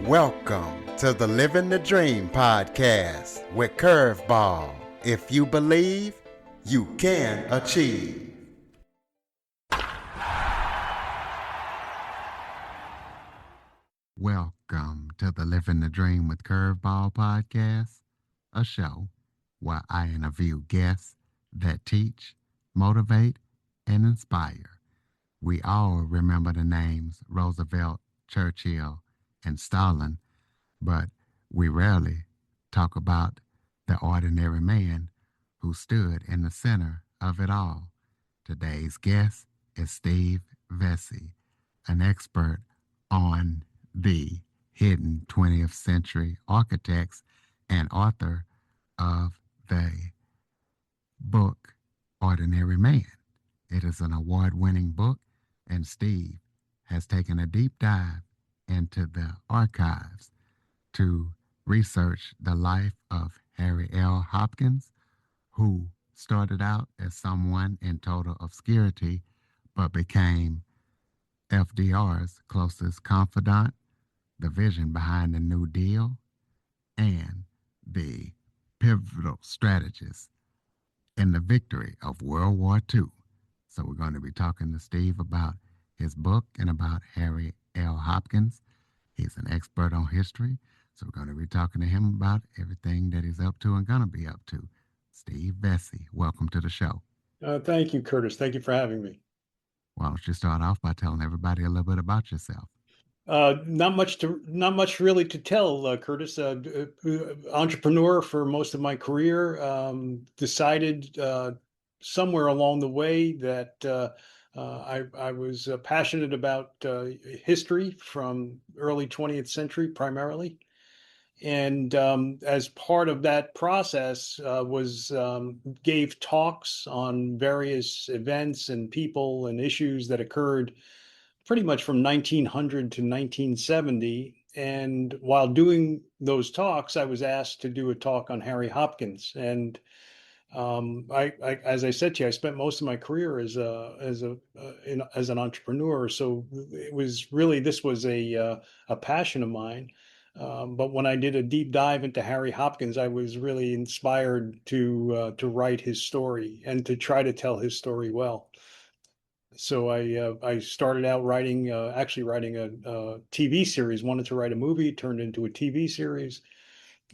Welcome to the Living the Dream podcast with Curveball. If you believe, you can achieve. Welcome to the Living the Dream with Curveball podcast, a show where I interview guests that teach, motivate, and inspire. We all remember the names Roosevelt, Churchill, and Stalin, but we rarely talk about the ordinary man who stood in the center of it all. Today's guest is Steve Vesce, an expert on the hidden 20th century architects and author of the book Ordinary Man. It is an award-winning book, and Steve has taken a deep dive into the archives to research the life of Harry L. Hopkins, who started out as someone in total obscurity but became FDR's closest confidant, the vision behind the New Deal, and the pivotal strategist in the victory of World War II. So we're going to be talking to Steve about his book and about Harry L. Hopkins. He's an expert on history, so we're going to be talking to him about everything that he's up to and going to be up to. Steve Vesce, welcome to the show. Thank you, Curtis. Thank you for having me. Why don't you start off by telling everybody a little bit about yourself? Not much really to tell, Curtis. Entrepreneur for most of my career. Decided somewhere along the way that I was passionate about history from early 20th century primarily. And as part of that process, gave talks on various events and people and issues that occurred pretty much from 1900 to 1970. And while doing those talks, I was asked to do a talk on Harry Hopkins. And as I said to you, I spent most of my career as an entrepreneur. So this was a passion of mine. But when I did a deep dive into Harry Hopkins, I was really inspired to write his story and to try to tell his story well. So I started out writing a TV series. Wanted to write a movie, turned into a TV series,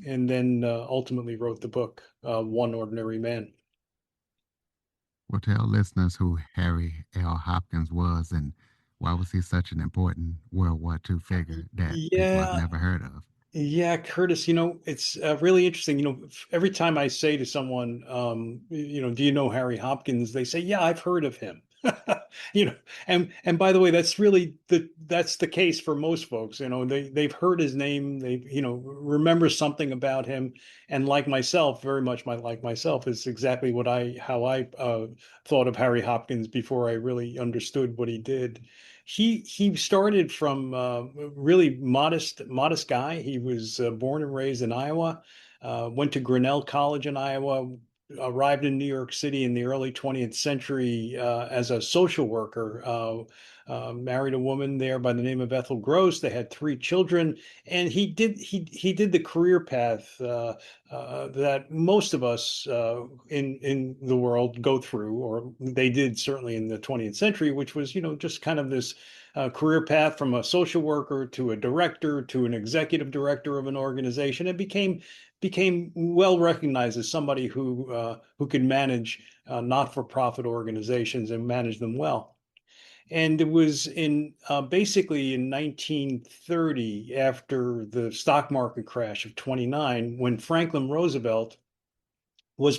and then ultimately wrote the book One Ordinary Man. Well, tell listeners who Harry L. Hopkins was and why was he such an important World War II figure that people have never heard of? Yeah, Curtis, it's really interesting. Every time I say to someone, do you know Harry Hopkins? They say, yeah, I've heard of him. You know, and by the way, that's the case for most folks. They've heard his name, they remember something about him, and like myself, very much like myself, is exactly how I thought of Harry Hopkins before I really understood what he did. He started from really modest guy. He was born and raised in Iowa, went to Grinnell College in Iowa, arrived in New York City in the early 20th century as a social worker, married a woman there by the name of Ethel Gross. They had 3 children, and he did the career path that most of us in the world go through, or they did certainly in the 20th century, which was just kind of this career path from a social worker to a director to an executive director of an organization, and became well recognized as somebody who could manage not-for-profit organizations and manage them well. And it was basically in 1930, after the stock market crash of 29, when Franklin Roosevelt was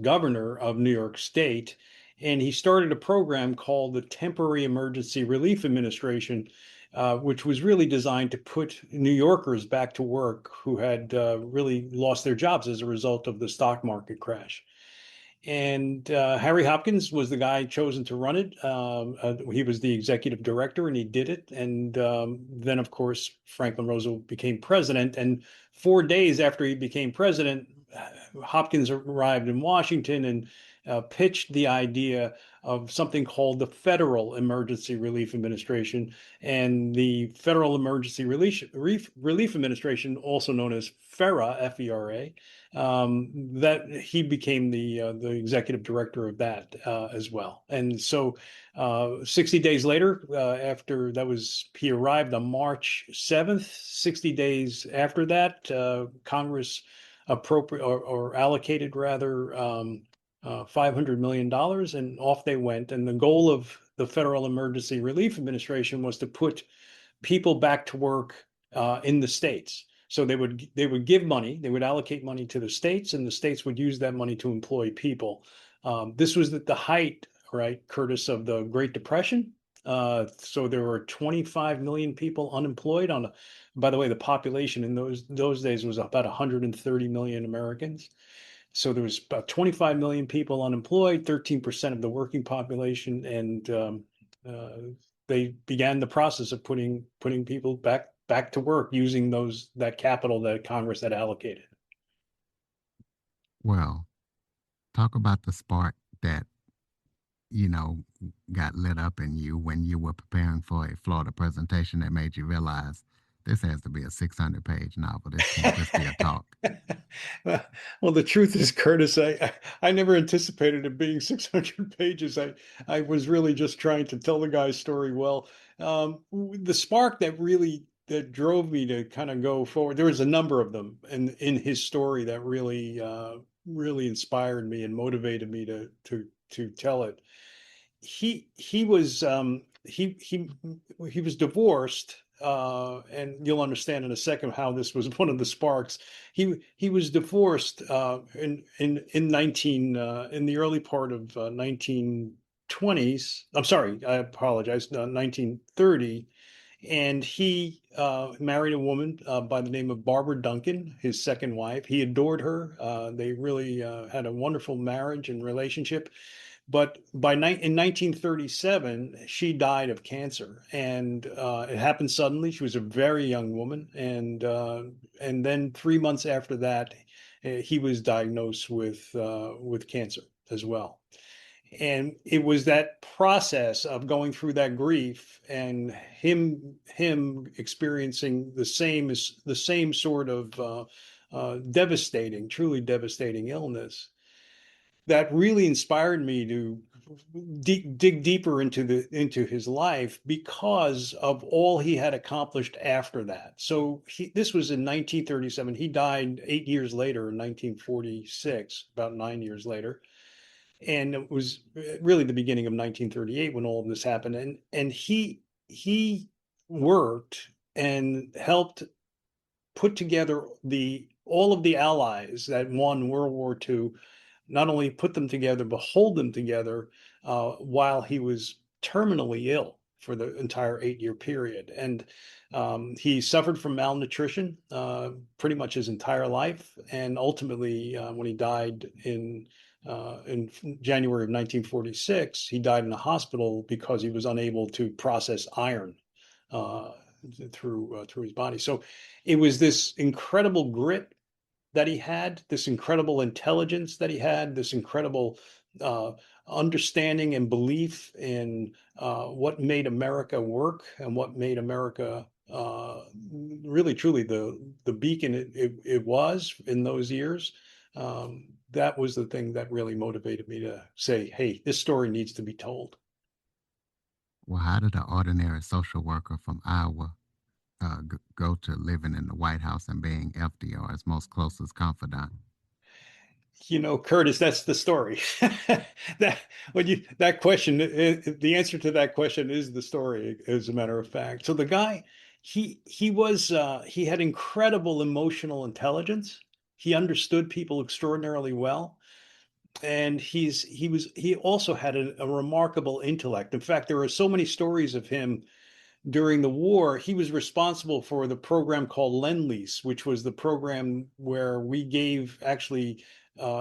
governor of New York State, and he started a program called the Temporary Emergency Relief Administration, which was really designed to put New Yorkers back to work who had really lost their jobs as a result of the stock market crash. And Harry Hopkins was the guy chosen to run it. He was the executive director, and he did it. And then, of course, Franklin Roosevelt became president. And 4 days after he became president, Hopkins arrived in Washington and pitched the idea of something called the Federal Emergency Relief Administration. And the Federal Emergency Relief Administration, also known as FERA, F-E-R-A, that he became the executive director of that as well. And so 60 days later, after that was, he arrived on March 7th. 60 days after that, Congress appropriate or allocated rather $500 million, and off they went. And the goal of the Federal Emergency Relief Administration was to put people back to work in the states. So they would give money, they would allocate money to the states, and the states would use that money to employ people. This was at the height, right, Curtis, of the Great Depression. So there were 25 million people unemployed on. By the way, the population in those days was about 130 million Americans. So there was about 25 million people unemployed, 13% of the working population, and uh, they began the process of putting people back to work using that capital that Congress had allocated. Well, talk about the spark that, you know, got lit up in you when you were preparing for a Florida presentation that made you realize this has to be a 600-page novel. This can't just be a talk. Well, the truth is, Curtis, I never anticipated it being 600 pages. I was really just trying to tell the guy's story well. The spark that drove me to kind of go forward, there was a number of them in his story that really inspired me and motivated me to tell it. He was divorced, and you'll understand in a second how this was one of the sparks. He was divorced in the early part of 1920s. I'm sorry, I apologize, 1930. And he married a woman by the name of Barbara Duncan, his second wife. He adored her. They really had a wonderful marriage and relationship. But in 1937, she died of cancer, and it happened suddenly. She was a very young woman, and then 3 months after that, he was diagnosed with cancer as well. And it was that process of going through that grief and him experiencing the same sort of devastating, truly devastating illness that really inspired me to dig deeper into his life because of all he had accomplished after that. So this was in 1937. He died 8 years later in 1946, about 9 years later. And it was really the beginning of 1938 when all of this happened. And he worked and helped put together all of the allies that won World War II, not only put them together, but hold them together while he was terminally ill for the entire 8 year period. And he suffered from malnutrition pretty much his entire life. And ultimately, when he died in January of 1946, he died in a hospital because he was unable to process iron uh, through his body. So it was this incredible grit that he had, this incredible intelligence that he had, this incredible uh, understanding and belief in what made America work and what made America really truly the beacon it was in those years. That was the thing that really motivated me to say, hey, this story needs to be told. Well, how did an ordinary social worker from Iowa go to living in the White House and being FDR's most closest confidant? Curtis, that's the story. That question, the answer to that question is the story, as a matter of fact. So the guy, he had incredible emotional intelligence. He understood people extraordinarily well, and he also had a remarkable intellect. In fact, there are so many stories of him during the war. He was responsible for the program called Lend-Lease, which was the program where we gave actually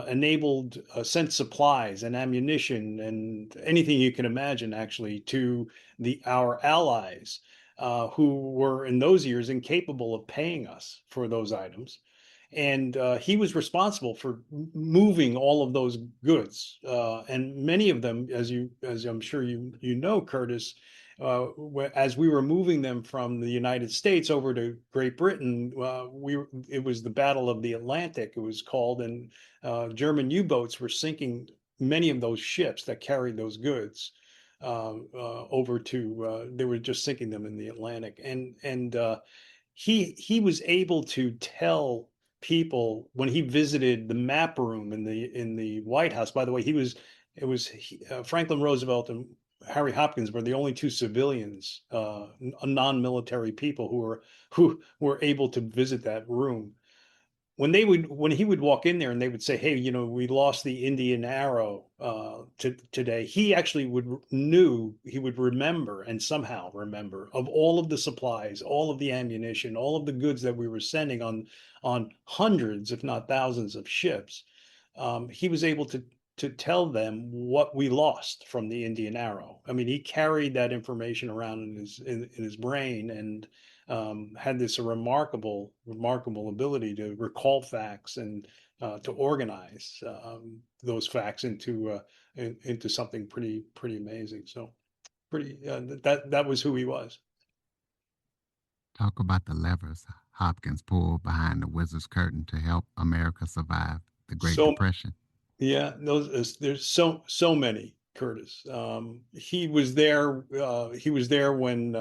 enabled sent supplies and ammunition and anything you can imagine actually to our allies who were in those years incapable of paying us for those items. and he was responsible for moving all of those goods, and many of them, as I'm sure you know, Curtis, as we were moving them from the United States over to Great Britain, it was the Battle of the Atlantic, it was called, and German U-boats were sinking many of those ships that carried those goods over to. They were just sinking them in the Atlantic, and he was able to tell people when he visited the map room in the White House. By the way, Franklin Roosevelt and Harry Hopkins were the only two civilians, non-military people who were able to visit that room. When he would walk in there and they would say, "Hey, we lost the Indian Arrow today," he actually he would remember and somehow remember of all of the supplies, all of the ammunition, all of the goods that we were sending on hundreds, if not thousands, of ships. He was able to tell them what we lost from the Indian Arrow. I mean, he carried that information around in his brain, and had this remarkable ability to recall facts and to organize those facts into something pretty amazing. So that was who he was. Talk about the levers Hopkins pulled behind the wizard's curtain to help America survive the Great So Depression. yeah, there's so many, Curtis. He was there when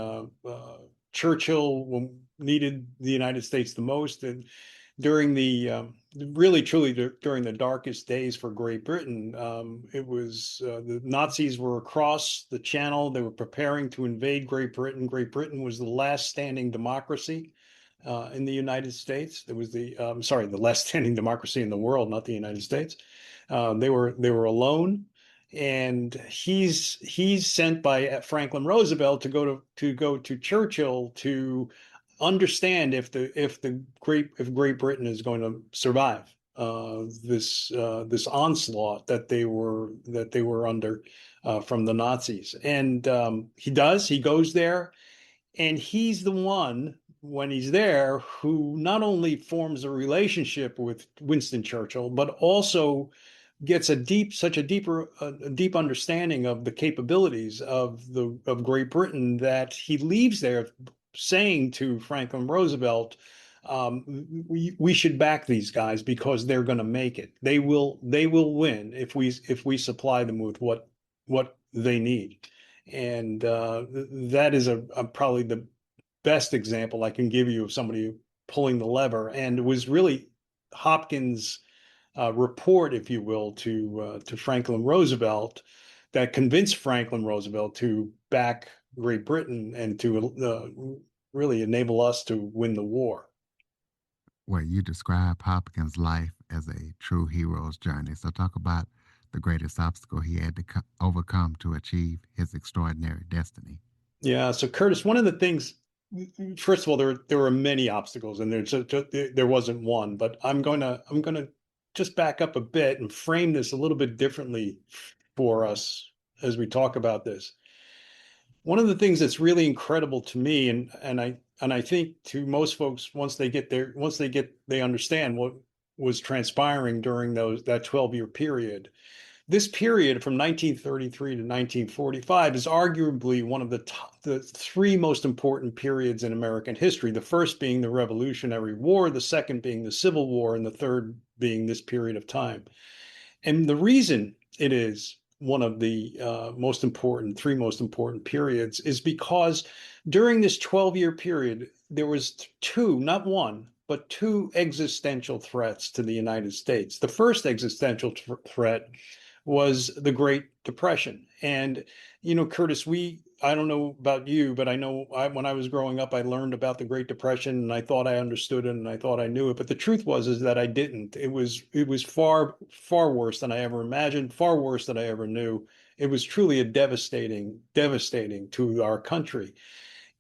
Churchill needed the United States the most, and during the really truly during the darkest days for Great Britain. It was the Nazis were across the Channel. They were preparing to invade Great Britain. Great Britain was the last standing democracy in the United States. There was the last standing democracy in the world, not the United States. They were alone, and he's sent by Franklin Roosevelt to go to Churchill to understand if Great Britain is going to survive this onslaught that they were under from the Nazis. And he does. He goes there, and he's the one, when he's there, who not only forms a relationship with Winston Churchill, but also gets a deep understanding of the capabilities of Great Britain, that he leaves there saying to Franklin Roosevelt, we should back these guys because they're going to make it. They will win if we supply them with what they need. And that is probably the best example I can give you of somebody pulling the lever. And it was really Hopkins' report, if you will, to Franklin Roosevelt that convinced Franklin Roosevelt to back Great Britain and to really enable us to win the war. Where you describe Hopkins' life as a true hero's journey. So, talk about the greatest obstacle he had to overcome to achieve his extraordinary destiny. Yeah. So Curtis, one of the things, first of all, there were many obstacles, and there wasn't one. But I'm gonna just back up a bit and frame this a little bit differently for us as we talk about this. One of the things that's really incredible to me, and I think to most folks, they understand what was transpiring during that 12-year period. This period from 1933 to 1945 is arguably one of the three most important periods in American history. The first being the Revolutionary War, the second being the Civil War, and the third being this period of time. And the reason it is one of the three most important periods is because during this 12-year period, there was two, not one, but two existential threats to the United States. The first existential threat was the Great Depression. And, Curtis, I don't know about you, but I know when I was growing up, I learned about the Great Depression, and I thought I understood it, and I thought I knew it. But the truth is that I didn't. It was far worse than I ever imagined, far worse than I ever knew. It was truly a devastating to our country.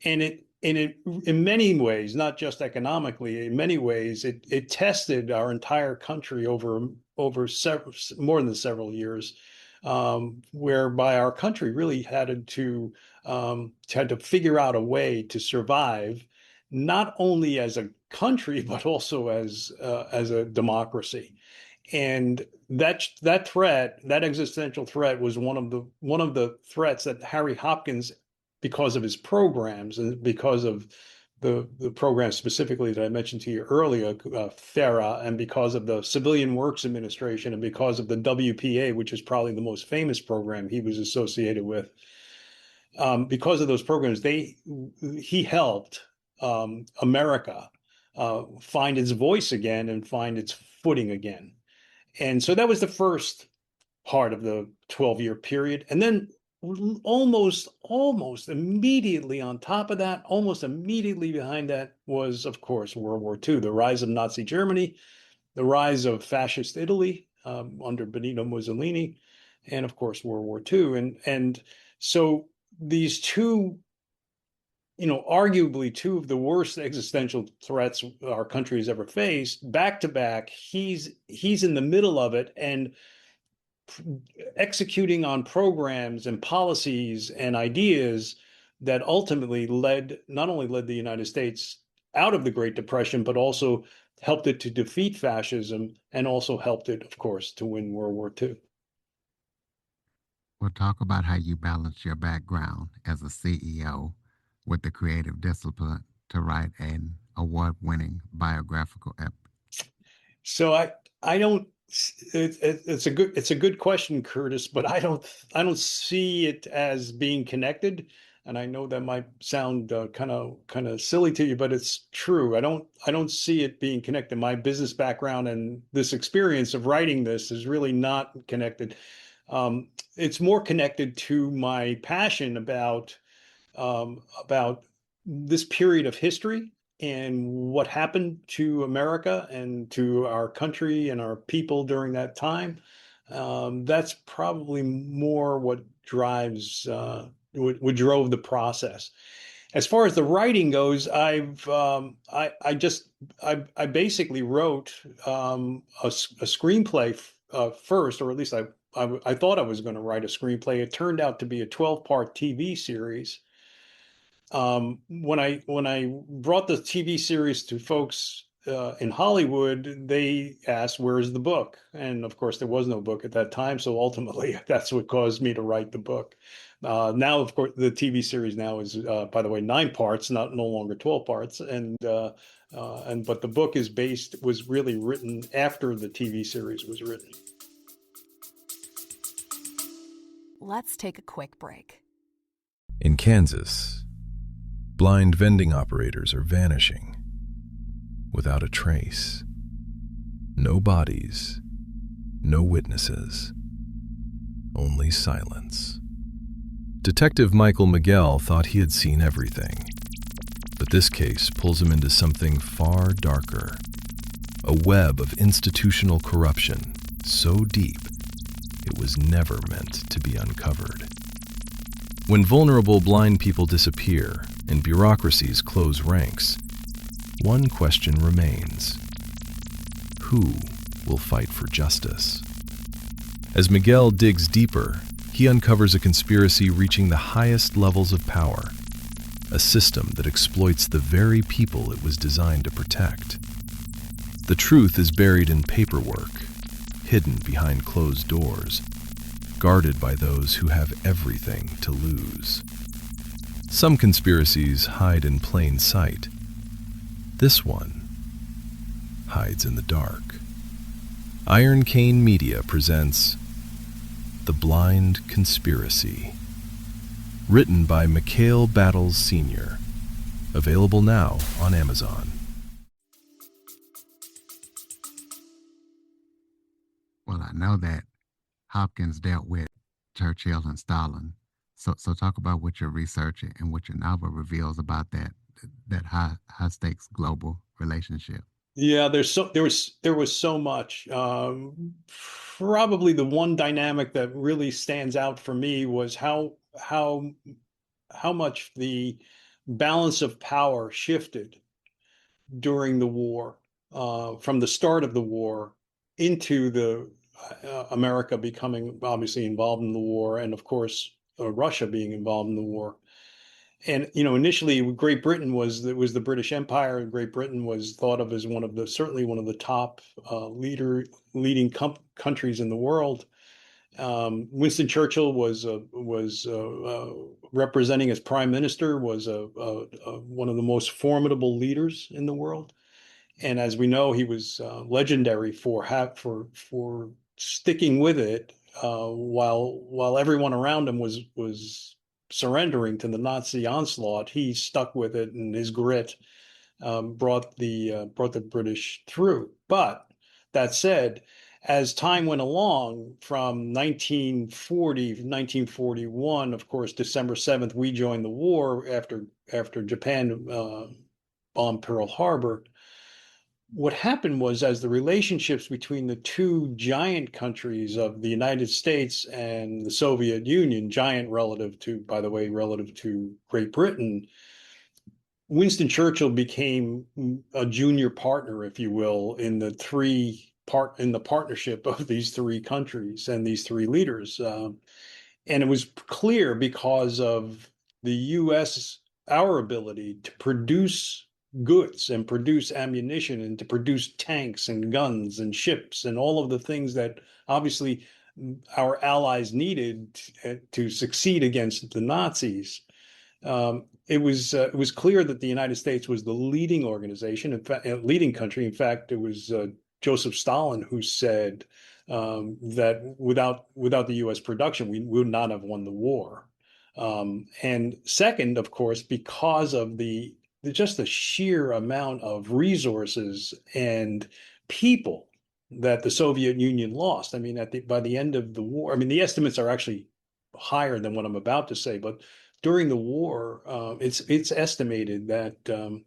And it in many ways, not just economically, in many ways, it tested our entire country over more than several years, whereby our country really had to figure out a way to survive, not only country, but also as a democracy. And that threat, that existential threat, was one of the threats that Harry Hopkins, because of his programs and because of the program specifically that I mentioned to you earlier, FERA, and because of the Civilian Works Administration, and because of the WPA, which is probably the most famous program he was associated with. Because of those programs, he helped America find its voice again and find its footing again. And so that was the first part of the 12-year period. And then almost immediately on top of that, almost immediately behind that, was, of course, World War II, the rise of Nazi Germany, the rise of fascist Italy under Benito Mussolini, and of course, World War II. And so these two, arguably two of the worst existential threats our country has ever faced, back to back, he's in the middle of it and executing on programs and policies and ideas that ultimately not only led the United States out of the Great Depression, but also helped it to defeat fascism, and also helped it, of course, to win World War II. We'll talk about how you balance your background as a CEO with the creative discipline to write an award winning biographical epic. So I don't. It's a good question, Curtis, but I don't see it as being connected. And I know that might sound kind of silly to you, but it's true. I don't see it being connected. My business background and this experience of writing this is really not connected. It's more connected to my passion about this period of history and what happened to America and to our country and our people during that time. That's probably more what what drove the process. As far as the writing goes, I basically wrote a screenplay first, or at least I thought I was going to write a screenplay. It turned out to be a 12-part TV series. When I brought the TV series to folks in Hollywood, they asked, "Where's the book?" And of course, there was no book at that time. So ultimately, that's what caused me to write the book. Now, of course, the TV series now is, by the way, 9 parts, not no longer 12 parts, and but the book was really written after the TV series was written. Let's take a quick break. In Kansas, blind vending operators are vanishing without a trace. No bodies, no witnesses, only silence. Detective Michael Miguel thought he had seen everything, but this case pulls him into something far darker, a web of institutional corruption so deep it was never meant to be uncovered. When vulnerable blind people disappear and bureaucracies close ranks, one question remains: who will fight for justice? As Miguel digs deeper, he uncovers a conspiracy reaching the highest levels of power, a system that exploits the very people it was designed to protect. The truth is buried in paperwork, hidden behind closed doors, guarded by those who have everything to lose. Some conspiracies hide in plain sight. This one hides in the dark. Iron Cane Media presents The Blind Conspiracy, written by Mikhail Battles Sr., available now on Amazon. Well, I know that Hopkins dealt with Churchill and Stalin. So talk about what your research and what your novel reveals about that high stakes global relationship. Yeah, there was so much. Probably the one dynamic that really stands out for me was how much the balance of power shifted during the war, from the start of the war into the America becoming obviously involved in the war, and of course Russia being involved in the war. And initially Great Britain was the British Empire. Great Britain was thought of as certainly one of the top leading countries in the world. Winston Churchill was representing as prime minister, was one of the most formidable leaders in the world. And as we know, he was legendary for sticking with it while everyone around him was surrendering to the Nazi onslaught. He stuck with it, and his grit brought the British through. But that said, as time went along, from 1941, of course, December 7th, we joined the war after Japan bombed Pearl Harbor. What happened was, as the relationships between the two giant countries of the United States and the Soviet Union, giant relative to, by the way, relative to Great Britain, Winston Churchill became a junior partner, if you will, in the partnership of these three countries and these three leaders. And it was clear, because of the U.S., our ability to produce goods and produce ammunition and to produce tanks and guns and ships and all of the things that obviously our allies needed to succeed against the Nazis. It was clear that the United States was the leading organization, in fact, leading country. In fact, it was Joseph Stalin who said that without the U.S. production, we would not have won the war. And second, of course, because of just the sheer amount of resources and people that the Soviet Union lost. I mean, by the end of the war, I mean, the estimates are actually higher than what I'm about to say, but during the war, it's estimated that the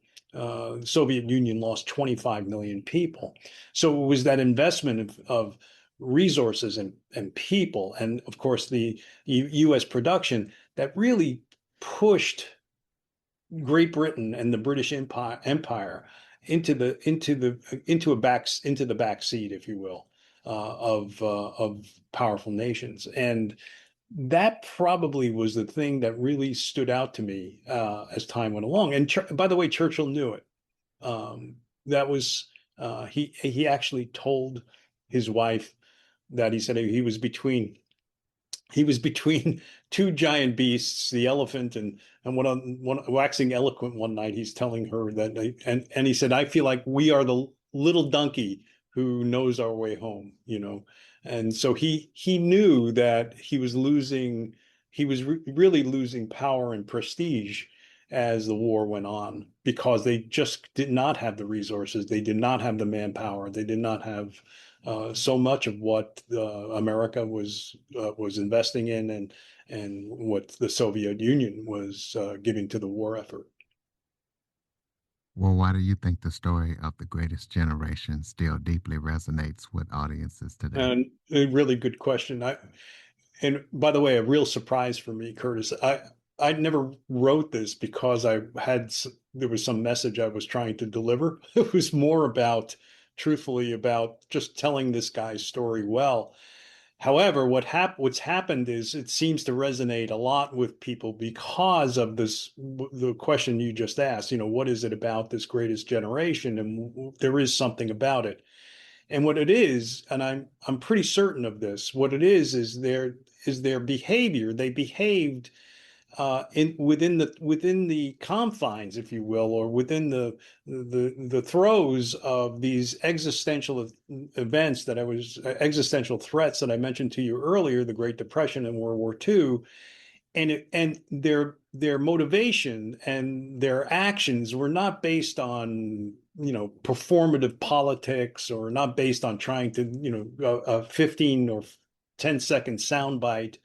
Soviet Union lost 25 million people. So it was that investment of resources and people, and of course the U.S. production, that really pushed Great Britain and the British Empire into the back seat, if you will, of powerful nations. And that probably was the thing that really stood out to me as time went along. And by the way, Churchill knew it. That was he actually told his wife that he said he was between two giant beasts, the elephant and one waxing eloquent one night. He's telling her that, and he said, "I feel like we are the little donkey who knows our way home," And so he knew that he was really losing power and prestige as the war went on, because they just did not have the resources, they did not have the manpower, they did not have so much of what America was investing in, and what the Soviet Union was giving to the war effort. Well, why do you think the story of the greatest generation still deeply resonates with audiences today? And a really good question. And by the way, a real surprise for me, Curtis. I never wrote this because there was some message I was trying to deliver. It was more truthfully, about just telling this guy's story well. However, what's happened is it seems to resonate a lot with people because of the question you just asked. What is it about this greatest generation? And there is something about it. And what it is, and I'm pretty certain of this, what it is their behavior. They behaved within the confines, if you will, or within the throes of these existential threats that I mentioned to you earlier, the Great Depression and World War II. And their motivation and their actions were not based on performative politics, or not based on trying to a 15 or 10-second soundbite.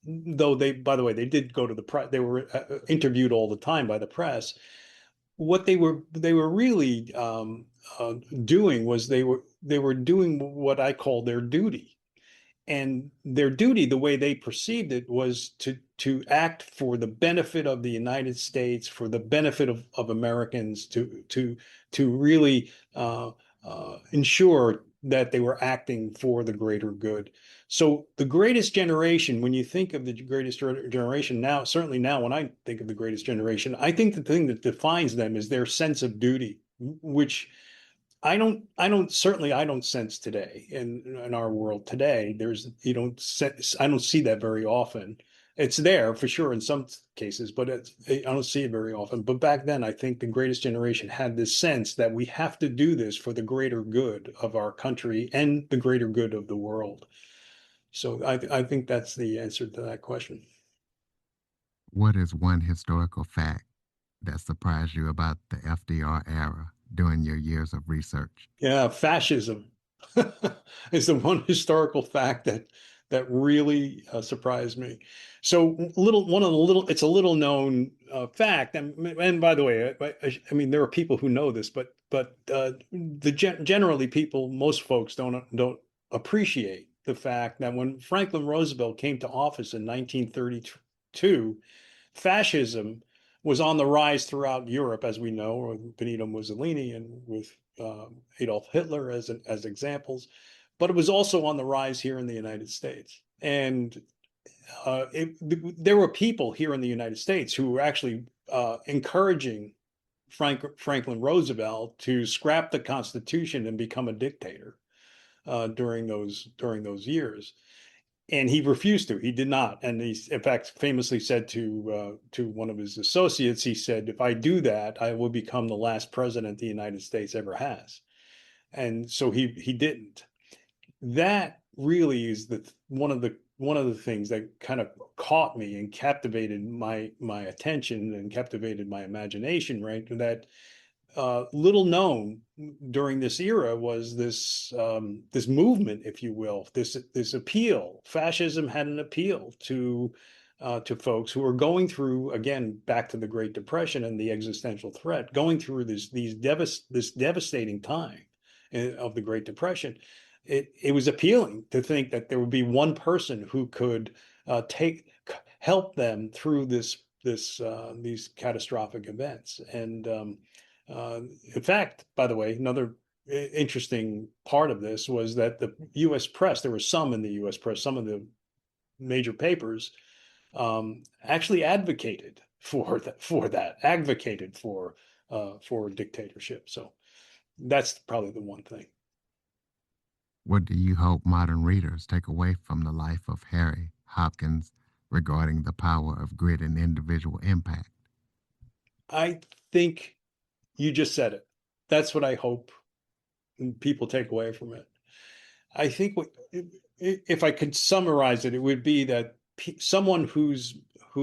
Though by the way, they did go to the press. They were interviewed all the time by the press. What they were really doing was they were doing what I call their duty. And their duty, the way they perceived it, was to act for the benefit of the United States, for the benefit of Americans, to really ensure that they were acting for the greater good. So the greatest generation, when you think of the greatest generation now, certainly now when I think of the greatest generation, I think the thing that defines them is their sense of duty, which I don't certainly I don't sense today in our world today. There's you don't sense, I don't see that very often. It's there for sure in some cases, but I don't see it very often. But back then, I think the greatest generation had this sense that we have to do this for the greater good of our country and the greater good of the world. So I think that's the answer to that question. What is one historical fact that surprised you about the FDR era during your years of research? Yeah, fascism is the one historical fact that really surprised me. So it's a little known fact, and by the way, I mean there are people who know this, but generally people, most folks don't appreciate the fact that when Franklin Roosevelt came to office in 1932, fascism was on the rise throughout Europe, as we know, with Benito Mussolini and with Adolf Hitler as examples, but it was also on the rise here in the United States. And there were people here in the United States who were actually encouraging Franklin Roosevelt to scrap the Constitution and become a dictator during those years. And he refused to. He did not. And he, in fact, famously said to one of his associates, he said, "If I do that, I will become the last president the United States ever has." And so he didn't. That really is one of the things that kind of caught me and captivated my attention and captivated my imagination. Right, that little known during this era was this movement, if you will, this appeal. Fascism had an appeal to folks who were going through, again, back to the Great Depression and the existential threat, going through this devastating time of the Great Depression. It was appealing to think that there would be one person who could help them through these catastrophic events. And in fact, by the way, another interesting part of this was that the U.S. press, there were some in the U.S. press, some of the major papers actually advocated advocated for dictatorship. So that's probably the one thing. What do you hope modern readers take away from the life of Harry Hopkins regarding the power of grit and individual impact? I think you just said it. That's what I hope people take away from it. I think if I could summarize it, it would be that someone who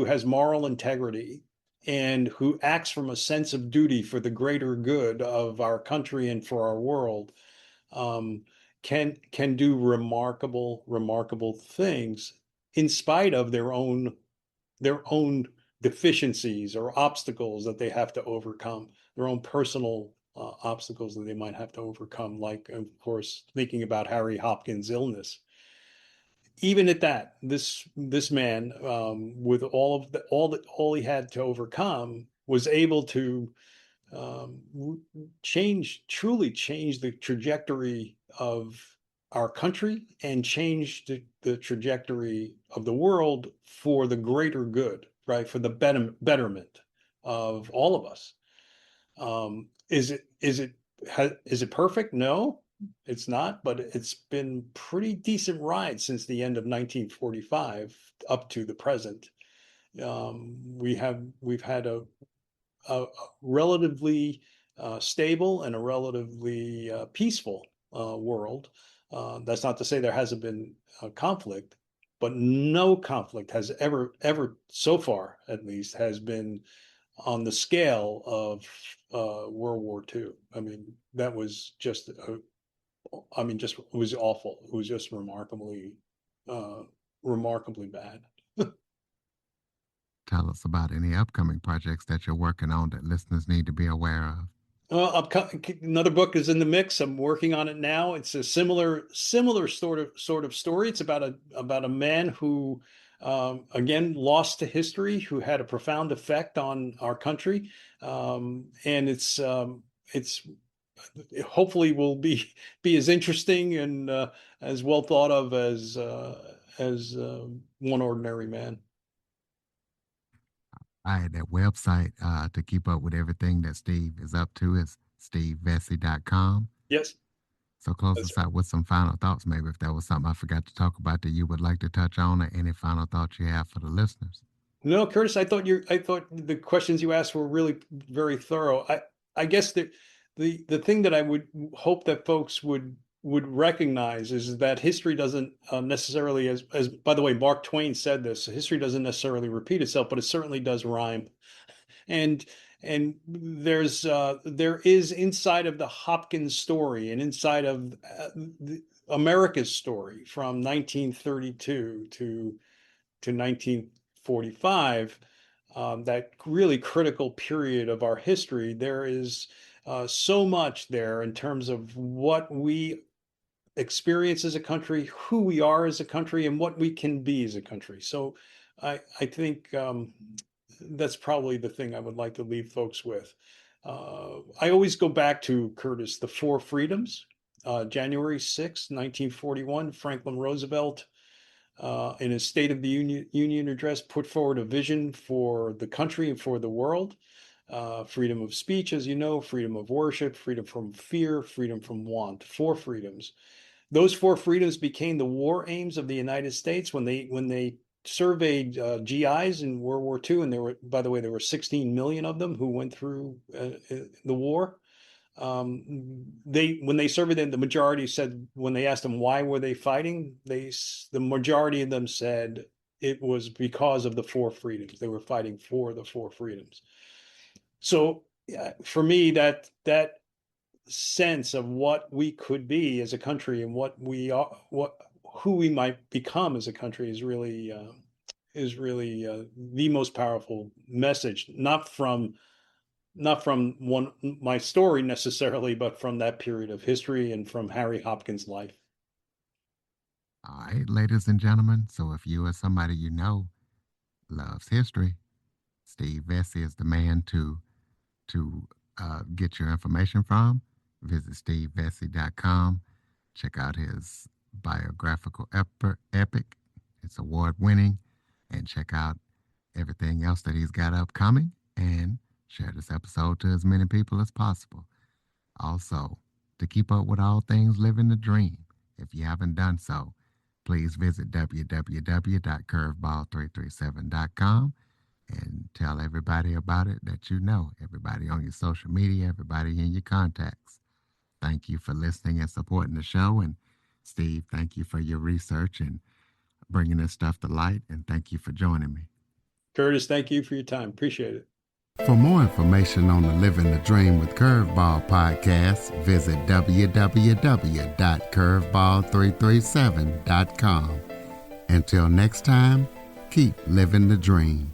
has moral integrity and who acts from a sense of duty for the greater good of our country and for our world can do remarkable things in spite of their own deficiencies or obstacles that they have to overcome, their own personal obstacles that they might have to overcome, like, of course, thinking about Harry Hopkins' illness. Even at that, this man, with all he had to overcome, was able to truly change the trajectory of our country and change the trajectory of the world for the greater good, right? For the betterment of all of us. Is it perfect? No, it's not, but it's been pretty decent ride since the end of 1945 up to the present. We've had a relatively stable and a relatively peaceful world. That's not to say there hasn't been a conflict, but no conflict has ever so far, at least, has been on the scale of World War II. I mean, that was just, it was awful. It was just remarkably bad. Tell us about any upcoming projects that you're working on that listeners need to be aware of. Another book is in the mix. I'm working on it now. It's a similar sort of story. It's about a man who, again, lost to history, who had a profound effect on our country, and it's hopefully will be as interesting and as well thought of as One Ordinary Man. All right, that website to keep up with everything that Steve is up to is stevevesce.com. Yes, So close that's us out with some final thoughts, maybe if there was something I forgot to talk about that you would like to touch on, or any final thoughts you have for the listeners. No, Curtis, I thought the questions you asked were really very thorough. I guess the thing that I would hope that folks would recognize is that history doesn't necessarily, as by the way, Mark Twain said this, history doesn't necessarily repeat itself, but it certainly does rhyme. And there is inside of the Hopkins story and inside of America's story from 1932 to 1945, that really critical period of our history, there is so much there in terms of what we experience as a country, who we are as a country, and what we can be as a country. So I think that's probably the thing I would like to leave folks with. I always go back to, Curtis, the Four Freedoms, January 6, 1941, Franklin Roosevelt, in his State of the Union address, put forward a vision for the country and for the world. Freedom of speech, as you know, freedom of worship, freedom from fear, freedom from want. Four freedoms. Those four freedoms became the war aims of the United States when they surveyed GIs in World War II, and by the way, there were 16 million of them who went through the war. When they surveyed them, the majority said, when they asked them why were they fighting, the majority of them said it was because of the four freedoms. They were fighting for the four freedoms. So for me, that sense of what we could be as a country and what we are, who we might become as a country is really the most powerful message, not from my story necessarily, but from that period of history and from Harry Hopkins' life. All right, ladies and gentlemen. So if you or somebody you know loves history, Steve Vesce is the man to get your information from. Visit stevevesce.com. Check out his biographical epic. It's award winning. And check out everything else that he's got upcoming. And share this episode to as many people as possible. Also, to keep up with all things Living the Dream, if you haven't done so, please visit www.curveball337.com and tell everybody about it that you know, everybody on your social media, everybody in your contacts. Thank you for listening and supporting the show. And Steve, thank you for your research and bringing this stuff to light. And thank you for joining me. Curtis, thank you for your time. Appreciate it. For more information on the Living the Dream with Curveball podcast, visit www.curveball337.com. Until next time, keep living the dream.